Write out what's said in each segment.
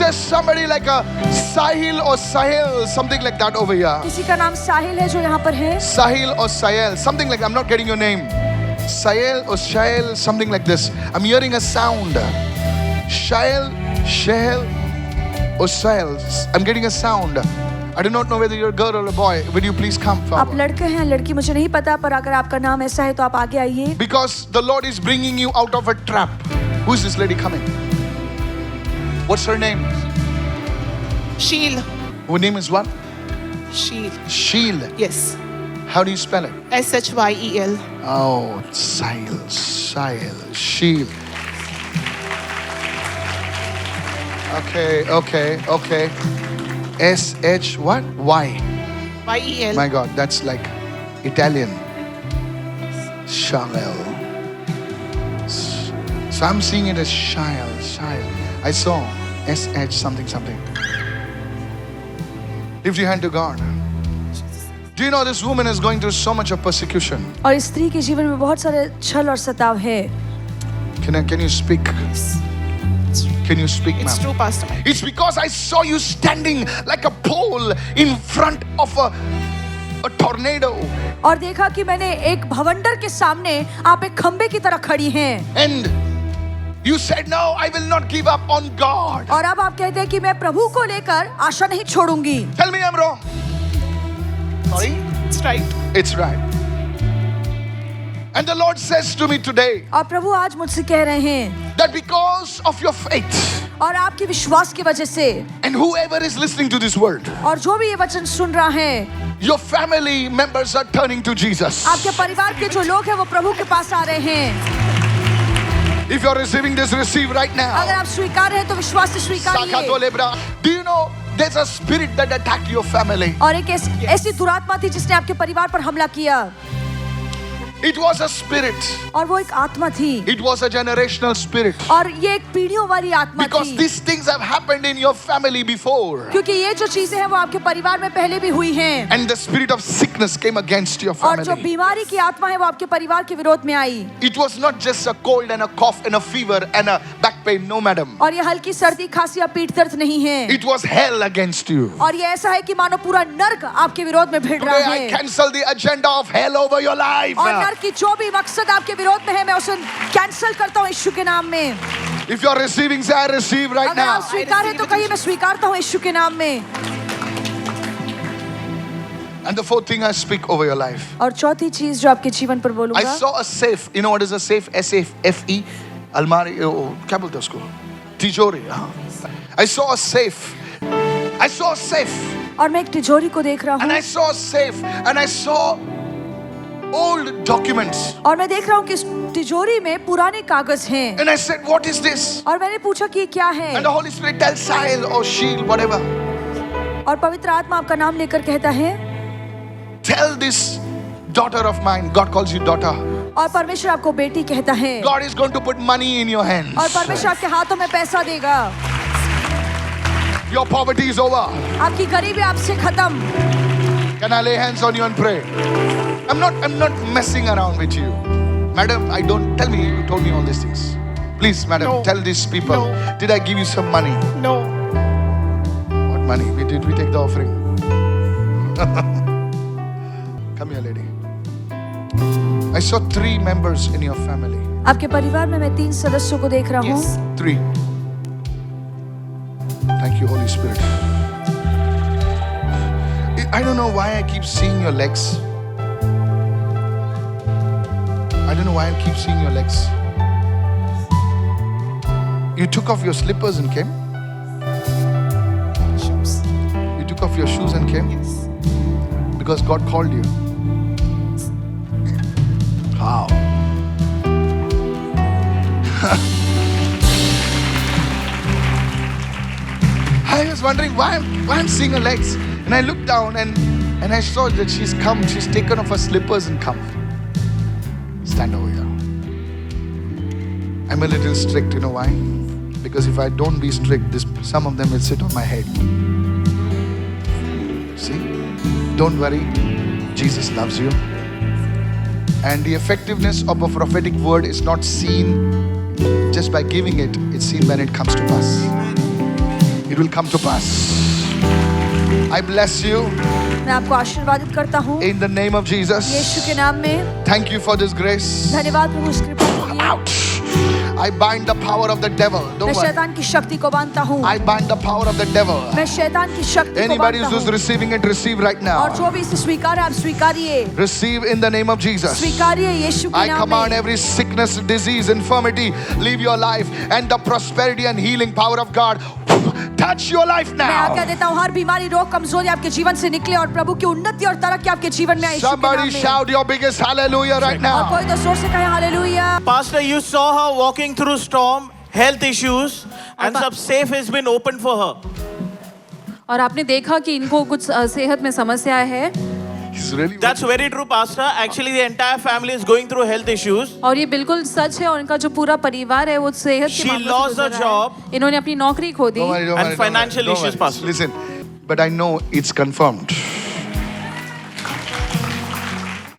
there somebody like a Sahil or Sahel, something like that over here? किसी का नाम साहिल है जो यहाँ पर है? Sahil or Sahel, something like, I'm not getting your name. Sahel or Shael, something like this. I'm hearing a sound. Shael, Shael or Sahel. I'm getting a sound. I do not know whether you're a girl or a boy. Will you please come आप forward? लड़के हैं लड़की मुझे नहीं पता, पर अगर आपका नाम ऐसा है तो आप आगे आइए. Because the Lord is bringing you out of a trap. Who is this lady coming? What's her name? Sheel. Her name is what? Sheel. Sheel. Yes. How do you spell it? Shyel. Oh, Sahil, Sahil, Sheel. Okay. S-H what? Y. Yel. My God, that's like Italian. Shael. So I'm seeing it as Shael. I saw S-H something. Lift your hand to God. Do you know this woman is going through so much of persecution? और इस स्त्री के जीवन में बहुत सारे छल और सताव है. Can you speak? Can you speak, It's ma'am? true, Pastor. It's because I saw you standing like a pole in front of a tornado. और देखा कि मैंने एक भवंडर के सामने आप एक खंबे की तरह खड़ी हैं. And you said, no, I will not give up on God. और अब आप कहते हैं कि मैं प्रभु को लेकर आशा नहीं छोड़ूंगी. Tell me I'm wrong. Sorry? It's right. It's right. And the Lord says to me today और प्रभु आज मुझसे कह रहे हैं that because of your faith और आपके विश्वास की वजह से and whoever is listening to this word, और जो भी ये वचन सुन रहा है, your family members are turning to Jesus. आपके परिवार के जो लोग हैं वो प्रभु के पास आ रहे हैं. If you're receiving this, receive right now. अगर आप स्वीकार हैं तो विश्वास से स्वीकारिए. Do you know there's a spirit that attacked your family? और एक ऐसी दुरात्मा थी जिसने आपके परिवार पर हमला किया. It was a spirit. और वो एक आत्मा थी. It was a generational spirit. और ये एक पीढ़ियों वाली आत्मा Because थी. these things have happened in your family before. क्योंकि ये जो चीजें हैं वो आपके परिवार में पहले भी हुई हैं. And the spirit of sickness came against your और जो family. बीमारी की आत्मा है वो आपके परिवार के विरोध में आई. It was not just a cold and a cough and a fever and a back pain. No, madam. और ये हल्की सर्दी खांसी या पीठ दर्द नहीं है. It was hell against you. और ये ऐसा है कि मानो पूरा नर्क आपके विरोध में भिड़ रहा Today I है. cancel the agenda of hell over your life. और नर्क की जो भी मकसद आपके विरोध में है मैं उसे कैंसिल करता हूँ यीशु के नाम में. If you are receiving, say I receive right अगर आप now. स्वीकार है तो कहिए मैं स्वीकारता हूँ यीशु के नाम में. And the fourth thing I speak over your life. और चौथी चीज जो आपके जीवन पर I बोलूंगा, saw a safe. You know what is a safe? S-A-F-E. Almari. क्या बोलते हैं उसको? तिजोरी. I saw a safe. I saw a safe. और मैं एक तिजोरी को देख रहा And I हूँ saw a safe. And I saw old documents. और मैं देख रहा हूँ कि इस तिजोरी में पुराने कागज हैं. And I said, what is this? और मैंने पूछा कि ये क्या है. And the Holy Spirit tells Sahil or Sheel, whatever. और पवित्र आत्मा आपका नाम लेकर कहता है, Tell this daughter of mine. God calls you daughter. और परमेश्वर आपको बेटी कहता है. God is going to put money in your hands. और परमेश्वर आपके हाथों में पैसा देगा. Your poverty is over. आपकी गरीबी आपसे खत्म. Can I lay hands on you and pray? I'm not messing around with you. Madam, I don't, tell me, you told me all these things. Please, madam, No. tell these people. No. Did I give you some money? No. What money? Did we take the offering? Come here, lady. I saw 3 members in your family. आपके परिवार में मैं 3 सदस्यों को देख रहा हूँ. Yes. 3. Thank you, Holy Spirit. I don't know why I keep seeing your legs. I don't know why I keep seeing your legs. You took off your slippers and came? Shoes. You took off your shoes and came? Yes. Because God called you. Wow. I was wondering why I'm seeing her legs. And I looked down and I saw that she's taken off her slippers and come. Stand over here. I'm a little strict, you know why? Because if I don't be strict, some of them will sit on my head. See? Don't worry. Jesus loves you. And the effectiveness of a prophetic word is not seen just by giving it. It's seen when it comes to pass. It will come to pass. I bless you मैं आपको आशीर्वादित करता हूँ in the name of Jesus. यीशु के नाम में। Thank you for this grace. धन्यवाद प्रभु इस कृपा के लिए। Ouch! I bind the power of the devil. मैं Don't worry. शैतान की शक्ति को बांधता हूँ। I bind the power of the devil. मैं शैतान की शक्ति को Anybody बांधता who's हूँ। receiving it, receive right और now. जो भी इसे स्वीकार है आप स्वीकारिए, Receive in the name of Jesus. स्वीकारिए यीशु के I नाम command में। every sickness, disease, infirmity, leave your life, and the prosperity and healing power of God touch your life मैं आज्ञा now. देता हूँ हर बीमारी, रोग, कमजोरी आपके जीवन से निकले और प्रभु की उन्नति और तरक्की आपके जीवन में आए यीशु के नाम Somebody में। shout your biggest hallelujah right और now. कोई तो जोर से कहे hallelujah. Pastor, you saw her walking through storm, health issues, and some safe has been opened for her. और आपने देखा कि इनको कुछ सेहत में समस्या है He's really That's very true, Pastor. Actually, the entire family is going through health issues. और ये बिल्कुल सच है और इनका जो पूरा परिवार है वो सेहत She के मामलों lost से her गुजर रहा job. है। इन्होंने अपनी नौकरी खो दी Don't worry, don't And worry, don't financial worry, don't issues, worry. Pastor. Listen, but I know it's confirmed.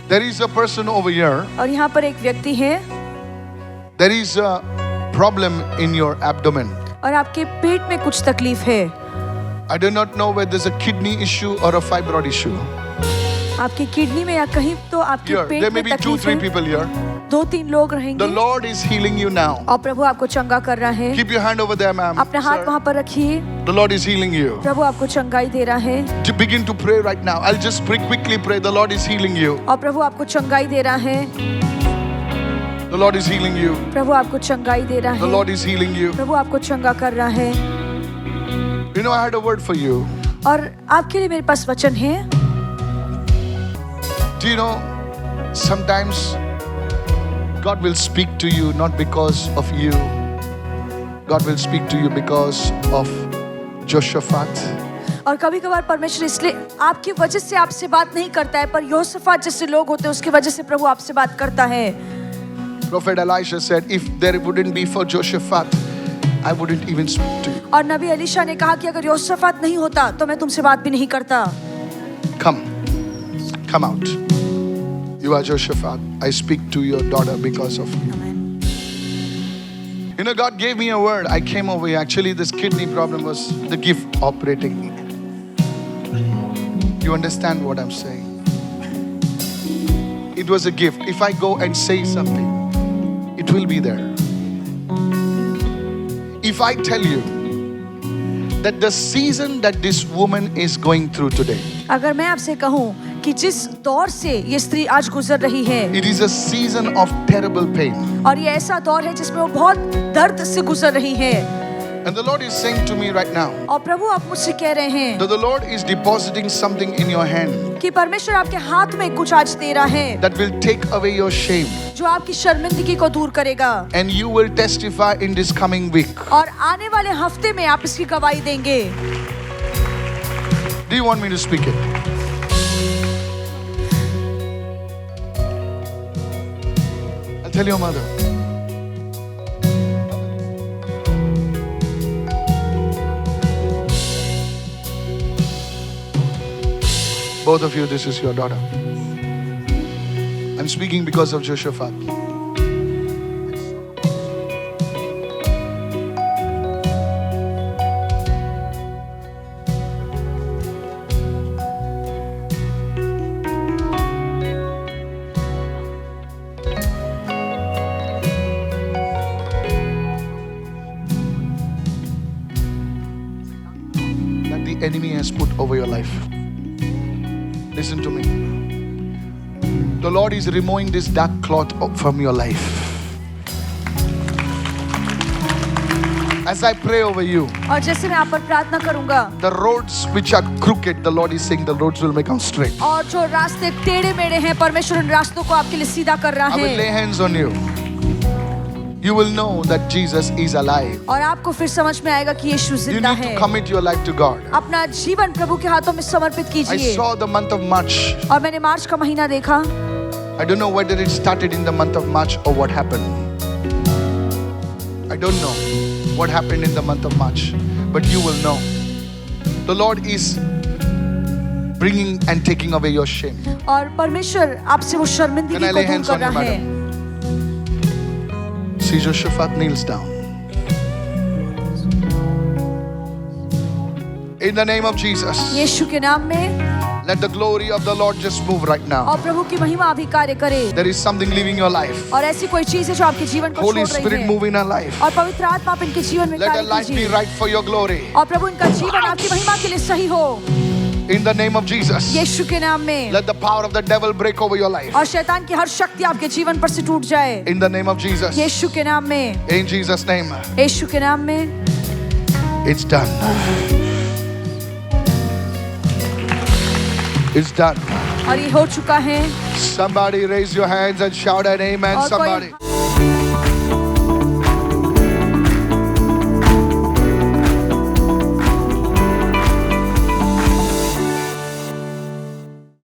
There is a person over here. और यहाँ पर एक व्यक्ति है There is a problem in your abdomen. और आपके पेट में कुछ तकलीफ है। I do not know whether there's a kidney issue or a fibroid issue. आपकी किडनी में या कहीं तो आपके Here, पेट there may में be 2-3 तकलीफ है। people here. 2-3 लोग The रहेंगे Lord is healing you now. और प्रभु आपको चंगा कर रहा है। Keep your hand over there, ma'am. अपना हाथ Sir. वहाँ पर रखिए। The Lord is healing you. प्रभु आपको चंगाई दे रहा है To begin to pray right now. I'll just quickly pray. The Lord is healing you. और प्रभु आपको चंगाई दे रहा है। The Lord is healing you. प्रभु आपको चंगाई दे रहा The है। Lord is healing you. प्रभु आपको चंगा कर रहा है। You know, I had a word for you. और आपके लिए मेरे पास वचन है। Do you know, sometimes God will speak to you not because of you. God will speak to you because of Jehoshaphat. और कभी कभार परमेश्वर इसलिए आपकी वजह से आपसे बात नहीं करता है, पर यहोशाफात जैसे लोग होते हैं उसकी वजह से प्रभु आपसे बात करता है। Prophet Elisha said, if there wouldn't be for Jehoshaphat, I wouldn't even speak to you. और नबी एलीशा ने कहा कि अगर यहोशाफात नहीं होता तो मैं तुमसे बात भी नहीं करता। Come out. You are Jehoshaphat. I speak to your daughter because of you. You know, God gave me a word. I came over here. Actually, this kidney problem was the gift operating. You understand what I'm saying? It was a gift. If I go and say something, it will be there. If I tell you that the season that this woman is going through today, अगर मैं आपसे कहूँ कि जिस दौर से ये स्त्री आज गुजर रही है, it is a season of terrible pain. और ये ऐसा दौर है जिसमें वो बहुत दर्द से गुजर रही है। And the Lord is saying to me right now और प्रभु आप मुझसे कह रहे हैं that the Lord is depositing something in your hand कि परमेश्वर आपके हाथ में कुछ आज दे रहा है that will take away your shame. जो आपकी शर्मिंदगी को दूर करेगा। And you will testify in this coming week. और आने वाले हफ्ते में आप इसकी गवाही देंगे। Do you want me to speak it? I'll tell your mother. Both of you, this is your daughter. I'm speaking because of Jehoshaphat. That the enemy has put over your life. Listen to me. The Lord is removing this dark cloth from your life. As I pray over you, और जैसे मैं आप पर प्रार्थना करूंगा the roads which are crooked, the Lord is saying the roads will become straight. और जो रास्ते टेढ़े मेढ़े हैं परमेश्वर उन रास्तों को आपके लिए सीधा कर रहा I will lay है। hands on you. You will know that Jesus is alive. और आपको फिर समझ में आएगा कि यीशु You जिंदा need है। to commit your life to God. अपना जीवन प्रभु के हाथों में समर्पित I कीजिए। saw the month of March. और मैंने मार्च का महीना देखा। I don't know whether it started in the month of March or what happened. I don't know what happened in the month of March, but you will know. The Lord is bringing and taking away your shame. और परमेश्वर आपसे वो Can शर्मिंदगी I को lay दूर hands कर on you, रहा है। madam? See, Jehoshaphat kneels down. In the name of Jesus. यीशु के नाम में। Let the glory of the Lord just move right now. और प्रभु की महिमा अभी कार्य करे। There is something leaving your life. और ऐसी कोई चीज है जो आपके जीवन को Holy छोड़ रही Spirit है। move in our life. और पवित्र आत्मा आप इनके जीवन में Let कार्य our life be कीजिए। right for your glory. और प्रभु इनका जीवन आपकी महिमा के लिए सही हो। In the name of Jesus. यीशु के नाम में। Let the power of the devil break over your life. और शैतान की हर शक्ति आपके जीवन पर से टूट जाए। In the name of Jesus. यीशु के नाम में। In Jesus' name. यीशु के नाम में। It's done. It's done. और ये हो चुका है। Somebody raise your hands and shout an amen. और कोई Somebody.